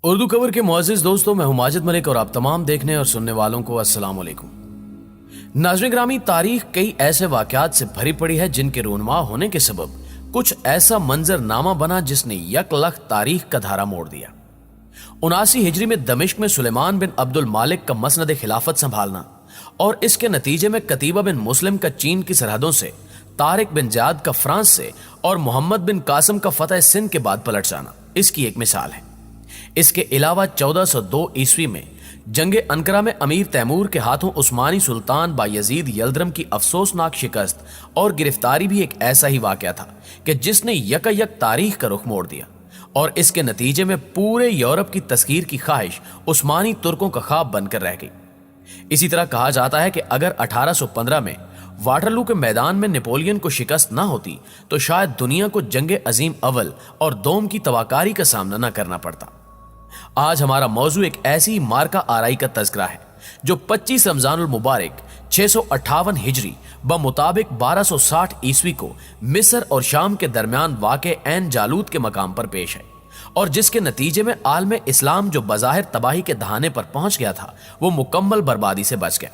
اردو کور کے معزز دوستوں، میں ہوں ماجد ملک اور آپ تمام دیکھنے اور سننے والوں کو السلام علیکم۔ ناظرین گرامی، تاریخ کئی ایسے واقعات سے بھری پڑی ہے جن کے رونما ہونے کے سبب کچھ ایسا منظر نامہ بنا جس نے یک لخت تاریخ کا دھارا موڑ دیا۔ 79 ہجری میں دمشق میں سلیمان بن عبد المالک کا مسند خلافت سنبھالنا اور اس کے نتیجے میں قتیبہ بن مسلم کا چین کی سرحدوں سے، طارق بن زیاد کا فرانس سے اور محمد بن قاسم کا فتح سندھ کے بعد پلٹ جانا اس کی ایک مثال ہے۔ اس کے علاوہ 1402 عیسوی میں جنگ انقرہ میں امیر تیمور کے ہاتھوں عثمانی سلطان بایزید یلدرم کی افسوسناک شکست اور گرفتاری بھی ایک ایسا ہی واقعہ تھا کہ جس نے یک تاریخ کا رخ موڑ دیا، اور اس کے نتیجے میں پورے یورپ کی تسخیر کی خواہش عثمانی ترکوں کا خواب بن کر رہ گئی۔ اسی طرح کہا جاتا ہے کہ اگر 1815 میں واٹرلو کے میدان میں نیپولین کو شکست نہ ہوتی تو شاید دنیا کو جنگ عظیم اول اور دوم کی تباہکاری کا سامنا نہ کرنا پڑتا۔ آج ہمارا موضوع ایک ایسی مارکا آرائی کا تذکرہ ہے جو 25 رمضان المبارک 658 ہجری بمطابق 1260 عیسوی کو مصر اور شام کے درمیان واقع عین جالوت کے مقام پر پیش ہے، اور جس کے نتیجے میں عالم اسلام جو بظاہر تباہی کے دہانے پر پہنچ گیا تھا وہ مکمل بربادی سے بچ گیا۔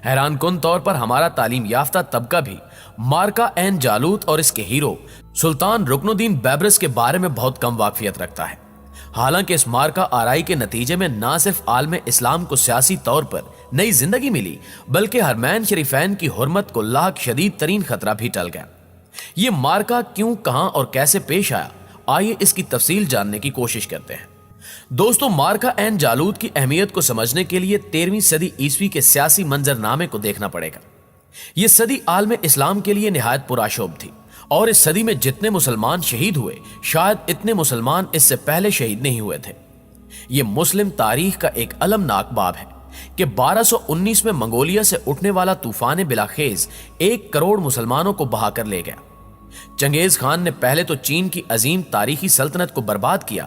حیران کن طور پر ہمارا تعلیم یافتہ طبقہ بھی مارکا عین جالوت اور اس کے ہیرو سلطان رکن الدین بیبرس کے بارے میں بہت کم واقفیت رکھتا ہے، حالانکہ اس مارکا آرائی کے نتیجے میں نہ صرف عالم اسلام کو سیاسی طور پر نئی زندگی ملی بلکہ حرمین شریفین کی حرمت کو لاحق شدید ترین خطرہ بھی ٹل گیا۔ یہ مارکا کیوں، کہاں اور کیسے پیش آیا، آئیے اس کی تفصیل جاننے کی کوشش کرتے ہیں۔ دوستو، مارکا عین جالوت کی اہمیت کو سمجھنے کے لیے 13ویں صدی عیسوی کے سیاسی منظر نامے کو دیکھنا پڑے گا۔ یہ صدی عالم اسلام کے لیے نہایت پرآشوب تھی، اور اس صدی میں جتنے مسلمان شہید ہوئے شاید اتنے مسلمان اس سے پہلے شہید نہیں ہوئے تھے۔ یہ مسلم تاریخ کا ایک المناک باب ہے کہ 1219 میں منگولیا سے اٹھنے والا طوفان بلاخیز 1 کروڑ مسلمانوں کو بہا کر لے گیا۔ چنگیز خان نے پہلے تو چین کی عظیم تاریخی سلطنت کو برباد کیا،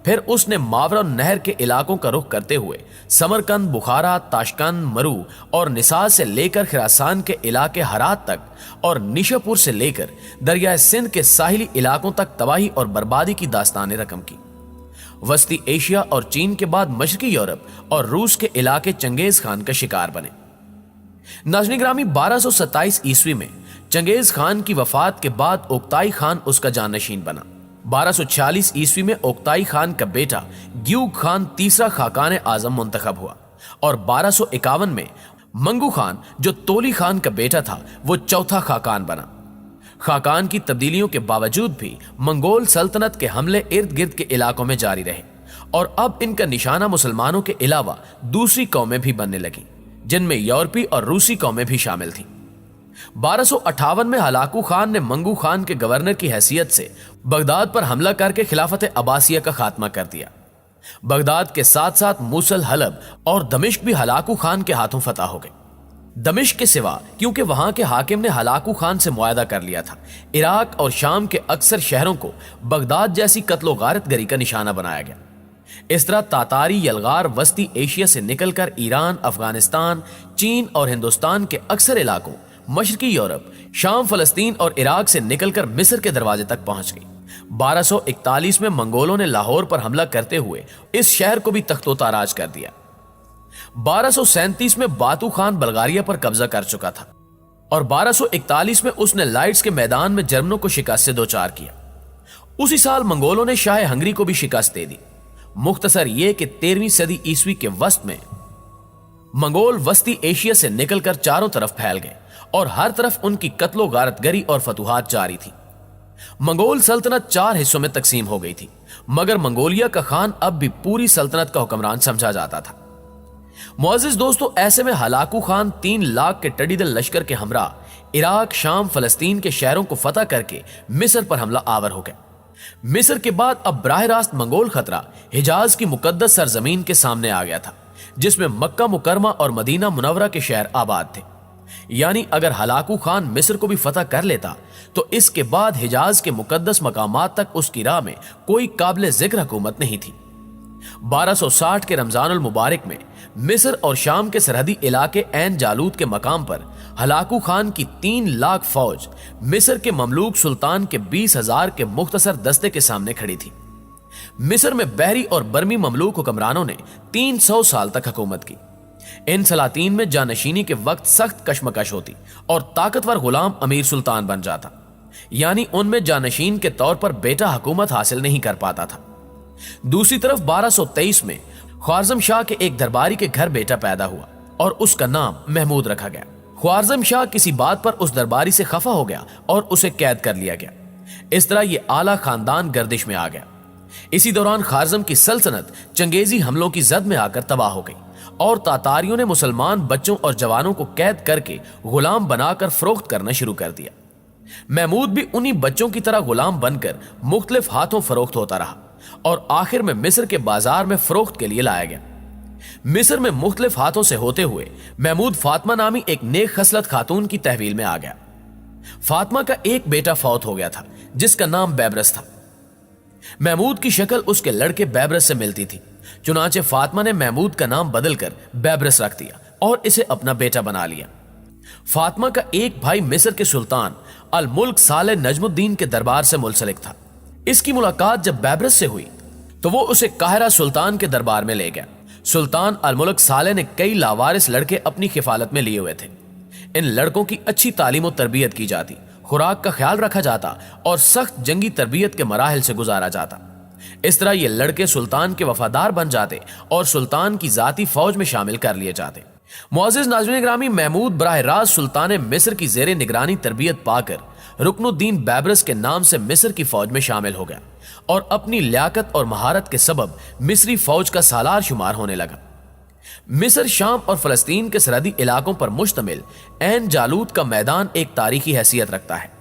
پھر اس نے ماورا نہر کے علاقوں کا رخ کرتے ہوئے سمرقند، بخارا، تاشقند، مرو اور نساء سے لے کر خراسان کے علاقے ہرات تک اور نیشاپور سے لے کر دریائے سندھ کے ساحلی علاقوں تک تباہی اور بربادی کی داستانیں رقم کی۔ وسطی ایشیا اور چین کے بعد مشرقی یورپ اور روس کے علاقے چنگیز خان کا شکار بنے۔ ناظرین گرامی، 1227 عیسوی میں چنگیز خان کی وفات کے بعد اوکتائی خان اس کا جانشین بنا۔ 1246 عیسوی میں اوکتائی خان کا بیٹا گیوگ خان تیسرا خاقان اعظم منتخب ہوا، اور 1251 میں منگو خان جو تولی خان کا بیٹا تھا وہ چوتھا خاقان بنا۔ خاقان کی تبدیلیوں کے باوجود بھی منگول سلطنت کے حملے ارد گرد کے علاقوں میں جاری رہے، اور اب ان کا نشانہ مسلمانوں کے علاوہ دوسری قومیں بھی بننے لگیں جن میں یورپی اور روسی قومیں بھی شامل تھیں۔ 1258 میں ہلاکو خان نے منگو خان کے گورنر کی حیثیت سے بغداد پر حملہ کر کے خلافت عباسیہ کا خاتمہ کر دیا۔ بغداد کے ساتھ ساتھ موصل، حلب اور دمشق بھی ہلاکو خان کے ہاتھوں فتح ہو گئے۔ دمشق کے سوا، کیونکہ وہاں کے حاکم نے ہلاکو خان سے معاہدہ کر لیا تھا، عراق اور شام کے اکثر شہروں کو بغداد جیسی قتل و غارت گری کا نشانہ بنایا گیا۔ اس طرح تاتاری یلغار وسطی ایشیا سے نکل کر ایران، افغانستان، چین اور ہندوستان کے اکثر علاقوں، مشرقی یورپ، شام، فلسطین اور عراق سے نکل کر مصر کے دروازے تک پہنچ گئی۔ 1241 میں منگولوں نے لاہور پر حملہ کرتے ہوئے اس شہر کو بھی تخت و تاراج کر دیا۔ 1237 میں باتو خان بلغاریہ پر قبضہ کر چکا تھا، اور 1241 میں اس نے لائٹس کے میدان میں جرمنوں کو شکست سے دوچار کیا۔ اسی سال منگولوں نے شاہ ہنگری کو بھی شکست دے دی۔ مختصر یہ کہ 13ویں صدی عیسوی کے وسط میں منگول وسطی ایشیا سے نکل کر چاروں طرف پھیل گئے، اور ہر طرف ان کی قتل و غارت گری اور فتوحات جاری تھی۔ منگول سلطنت 4 حصوں میں تقسیم ہو گئی تھی، مگر منگولیا کا خان اب بھی پوری سلطنت کا حکمران سمجھا جاتا تھا۔ معزز دوستو، ایسے میں ہلاکو خان 3 لاکھ کے ٹڈی دل لشکر کے ہمراہ عراق، شام، فلسطین کے شہروں کو فتح کر کے مصر پر حملہ آور ہو گئے۔ مصر کے بعد اب براہ راست منگول خطرہ حجاز کی مقدس سرزمین کے سامنے آ گیا تھا، جس میں مکہ مکرمہ اور مدینہ منورہ کے شہر آباد تھے۔ یعنی اگر ہلاکو خان مصر کو بھی فتح کر لیتا تو اس کے بعد حجاز کے مقدس مقامات تک اس کی راہ میں کوئی قابل ذکر حکومت نہیں تھی۔ 1260 کے رمضان المبارک میں مصر اور شام کے سرحدی علاقے عین جالوت کے مقام پر ہلاکو خان کی 3 لاکھ فوج مصر کے مملوک سلطان کے 20,000 کے مختصر دستے کے سامنے کھڑی تھی۔ मिस्र में बहरी और बर्मी ममलूक हुक्मरानों ने 300 साल तक हुकूमत की। इन सलातीन में जानशीनी के वक्त सख्त कशमकश होती और ताकतवर गुलाम अमीर सुल्तान बन जाता, यानी उनमें जानशीन के तौर पर बेटा हुकूमत हासिल नहीं कर पाता था। दूसरी तरफ 1223 में ख्वारज़म शाह के एक दरबारी के घर बेटा पैदा हुआ और उसका नाम महमूद रखा गया। ख्वारज़म शाह किसी बात पर उस दरबारी से खफा हो गया और उसे कैद कर लिया गया। इस तरह यह आला खानदान गर्दिश में आ गया। इसी दौरान ख्वारज़म की सल्तनत चंगेजी हमलों की जद में आकर तबाह हो गई और तातारियों ने मुसलमान बच्चों और जवानों को कैद करके गुलाम बनाकर फरोख्त करना शुरू कर दिया। महमूद भी उन्हीं बच्चों की तरह गुलाम बनकर मुख्तलिफ हाथों फरोख्त होता रहा और आखिर में मिस्र के बाजार में फरोख्त के लिए लाया गया। मिस्र में मुख्तलिफ हाथों से होते हुए महमूद फातिमा नामी एक नेक खसलत खातून की तहवील में आ गया। फातिमा का एक बेटा फौत हो गया था जिसका नाम बैबरस था। महमूद की शक्ल उसके लड़के बैबरस से मिलती थी, चुनांचे फातिमा ने महमूद का नाम बदलकर बैबरस रख दिया और इसे अपना बेटा बना लिया। फातिमा का एक भाई मिस्र के सुल्तान अल मुल्क साले नजमुद्दीन के दरबार से मुंसलिक था। इसकी मुलाकात जब बैबरस से हुई तो वो उसे काहिरा सुल्तान के दरबार में ले गया। सुल्तान अल मुल्क साले ने कई लावारिस लड़के अपनी खिफालत में लिए हुए थे। इन लड़कों की अच्छी तालीम और तरबियत की जाती, खुराक का ख्याल रखा जाता और सख्त जंगी तरबियत के मराहिल से गुजारा जाता। इस तरह ये लड़के सुल्तान के वफादार बन जाते और सुल्तान की जाती फौज में शामिल कर लिए जाते। मुअज़्ज़िज़ नाज़रीन ग्रामी, महमूद बराह रास्त सुल्तान मिस्र की ज़ेरे निगरानी तरबियत पाकर रुकनुद्दीन बैबरस के नाम से मिस्र की फौज में शामिल हो गया और अपनी लियाकत और महारत के सबब मिस्री फौज का सालार शुमार होने लगा। मिस्र, शाम और फलस्तीन के सरहदी इलाकों पर मुश्तमिल ऐन जालूत का मैदान एक तारीखी हैसियत रखता है।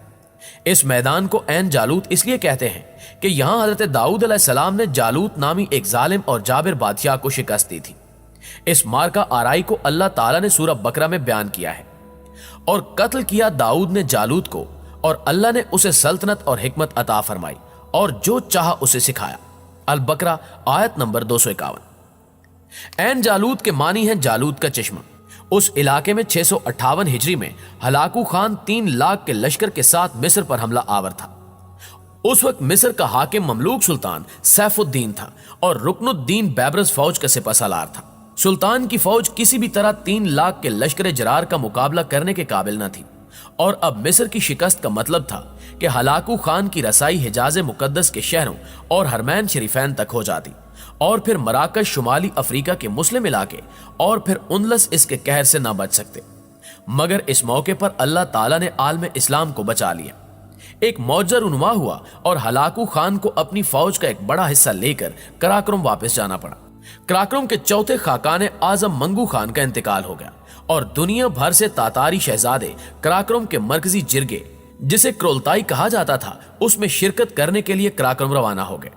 इस मैदान को ऐन जालूत इसलिए कहते हैं कि यहां हजरत दाऊद अलैहिस्सलाम ने जालूत नामी एक जालिम और जाबिर बादशाह को शिकस्त दी थी। इस मार्का आराई को अल्लाह ताला ने सूरह बकरा में बयान किया है। और कत्ल किया दाऊद ने जालूत को और अल्लाह ने उसे सल्तनत और हिकमत अता फरमाई और जो चाहा उसे सिखाया। अल बकरा आयत नंबर 251। ऐन जालूत के मानी है जालूत का चश्मा। उस इलाके में 658 हिजरी में हलाकू खान 3 लाख के लश्कर के साथ मिस्र पर हमला आवर था। उस वक्त मिस्र का हाकिम ममलूक सुल्तान सैफुद्दीन था और रुकनुद्दीन बैबरस फौज का सिपहसालार था। सुल्तान की फौज किसी भी तरह 3 लाख के लश्कर जरार का मुकाबला करने के काबिल न थी और अब मिस्र की शिकस्त का मतलब था कि हलाकू खान की रसाई हिजाज मुकद्दस के शहरों और हरमैन शरीफैन तक हो जाती और फिर मराकश शुमाली अफ्रीका के मुस्लिम इलाके और फिर उनलस इसके कहर से ना बच सकते। मगर इस मौके पर अल्लाह ताला ने आलम इस्लाम को बचा लिया। एक मौजा रुनुमा हुआ और हलाकू खान को अपनी फौज का एक बड़ा हिस्सा लेकर कराक्रम वापस जाना पड़ा। कराक्रम के चौथे खाकान आजम मंगू खान का इंतकाल हो गया और दुनिया भर से तातारी शहजादे कराक्रम के मरकजी जिरगे, जिसे क्रोलताई कहा जाता था, उसमें शिरकत करने के लिए कराक्रम रवाना हो गए।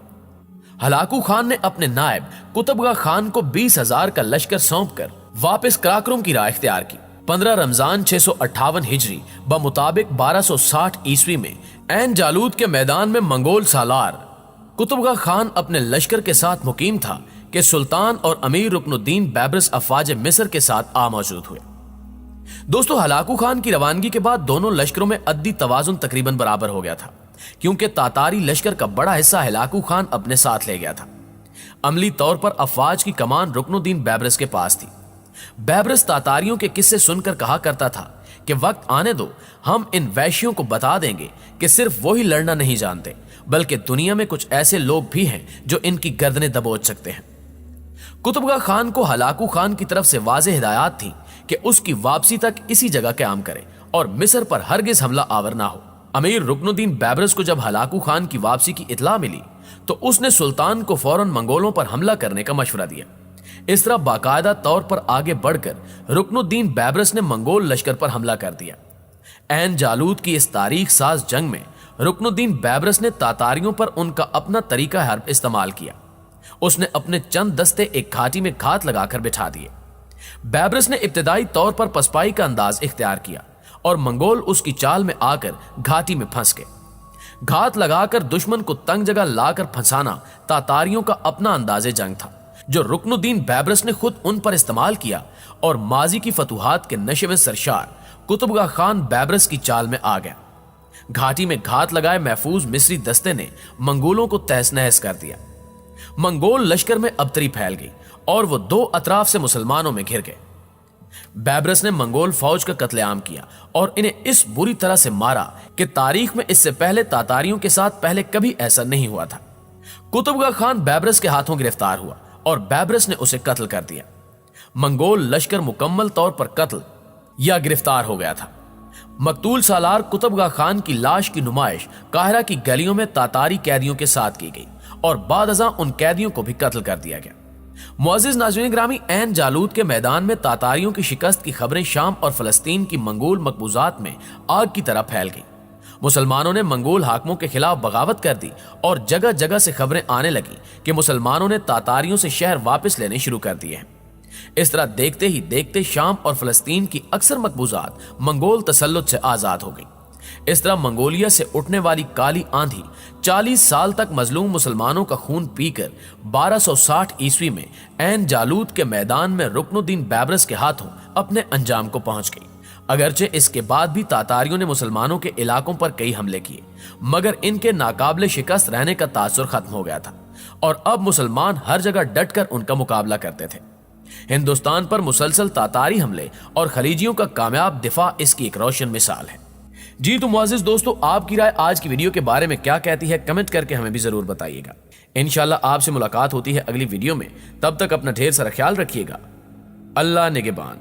हलाकू खान ने अपने नायब कुतुबगा खान को 20,000 का लश्कर सौंपकर वापस कराक्रम की राह इख्तियार की। 15 रमजान 658 हिजरी बमुताबिक 1260 ईस्वी में ऐन जालूत के मैदान में मंगोल सालार कुतुबगा खान अपने लश्कर के साथ मुकीम था कि सुल्तान और अमीर रुकनुद्दीन बैबरस अफवाज मिस्र के साथ आ मौजूद हुए। दोस्तों, हलाकू खान की रवानगी के बाद दोनों लश्करों में अद्दी तवाजुन तकरीबन बराबर हो गया था, क्योंकि तातारी लश्कर का बड़ा हिस्सा हलाकू खान अपने साथ ले गया था। अमली तौर पर अफवाज की कमान रुकनुद्दीन बैबरस के पास थी। बैबरस तातारियों के किस्से सुनकर कहा करता था कि वक्त आने दो, हम इन वैश्यों को बता देंगे कि सिर्फ वही लड़ना नहीं जानते, बल्कि दुनिया में कुछ ऐसे लोग भी हैं जो इनकी गर्दनें दबोच सकते हैं। कुतुबगा खान को हलाकू खान की तरफ से वाज़ेह हिदायत थी कि उसकी वापसी तक इसी जगह क़याम करे और मिस्र पर हरगिज हमला आवर ना हो। अमीर रुकनुद्दीन बैबरस को जब हलाकू खान की वापसी की इत्तला मिली तो उसने सुल्तान को फौरन मंगोलों पर हमला करने का मशवरा दिया। इस तरह बाकायदा तौर पर आगे बढ़कर रुकनुद्दीन बैबरस ने मंगोल लश्कर पर हमला कर दिया। ऐन जालूत की इस तारीख साज जंग में रुकनुद्दीन बैबरस ने तातारियों पर उनका अपना तरीका हर्ब इस्तेमाल किया। उसने अपने चंद दस्ते एक घाटी में घात लगाकर बिठा दिए। बैबरस ने इब्तिदाई तौर पर पसपाई का अंदाज इख्तियार किया और मंगोल उसकी चाल में आकर घाटी में फंस गए। घात लगाकर दुश्मन को तंग जगह लाकर फंसाना तातारियों का अपना अंदाजे जंग था, जो रुकनुद्दीन बैबरस ने खुद उन पर इस्तेमाल किया और माजी की फतूहात के नशे में सरशार कुतुबगा खान बैबरस की चाल में आ गया। घाटी में घात लगाए महफूज मिस्री दस्ते ने मंगोलों को तहस नहस कर दिया। मंगोल लश्कर में अबतरी फैल गई और वो दो अतराफ से मुसलमानों में घिर गए। बैबरस ने मंगोल फौज का कत्लेआम किया और इन्हें इस बुरी तरह से मारा कि तारीख में इससे पहले तातारियों के साथ पहले कभी ऐसा नहीं हुआ था। कुतुबगा खान बैबरस के हाथों गिरफ्तार हुआ और बैबरस ने उसे कत्ल कर दिया। मंगोल लश्कर मुकम्मल तौर पर कत्ल या गिरफ्तार हो गया था। मकतूल सालार कुतुबगा खान की लाश की नुमाइश काहिरा की गलियों में तातारी कैदियों के साथ की गई और बाद अज़ां उन कैदियों को भी कत्ल कर दिया गया। मुअज़्ज़िज़ नाज़रीन ग्रामी, ऐन जालूद के मैदान में तातारियों की शिकस्त की खबरें शाम और फलस्तीन की मंगोल मकबूजात में आग की तरह फैल गई। मुसलमानों ने मंगोल हाकिमों के खिलाफ बगावत कर दी और जगह जगह से खबरें आने लगी कि मुसलमानों ने तातारियों से शहर वापस लेने शुरू कर दिए हैं। इस तरह देखते ही देखते शाम और फलस्तीन की अक्सर मकबूजात मंगोल तसल्लुत से आजाद हो गई। इस तरह मंगोलिया से उठने वाली काली आंधी 40 साल तक मजलूम मुसलमानों का खून पीकर 1260 ईस्वी में ऐन जालूद के मैदान में रुकनुद्दीन बैबरस के हाथों अपने अंजाम को पहुंच गई। अगरचे इसके बाद भी तातारियों ने मुसलमानों के इलाकों पर कई हमले किए, मगर इनके नाकाबिले शिकस्त रहने का तासुर खत्म हो गया था और अब मुसलमान हर जगह डटकर उनका मुकाबला करते थे। हिंदुस्तान पर मुसलसल तातारी हमले और खलीजियों का कामयाब दिफा इसकी एक रोशन मिसाल है। जी तो मुअज़्ज़िज़ दोस्तों, आपकी राय आज की वीडियो के बारे में क्या कहती है, कमेंट करके हमें भी जरूर बताइएगा। इंशाल्लाह आपसे मुलाकात होती है अगली वीडियो में। तब तक अपना ढेर सारा ख्याल रखिएगा। अल्लाह निगहबान।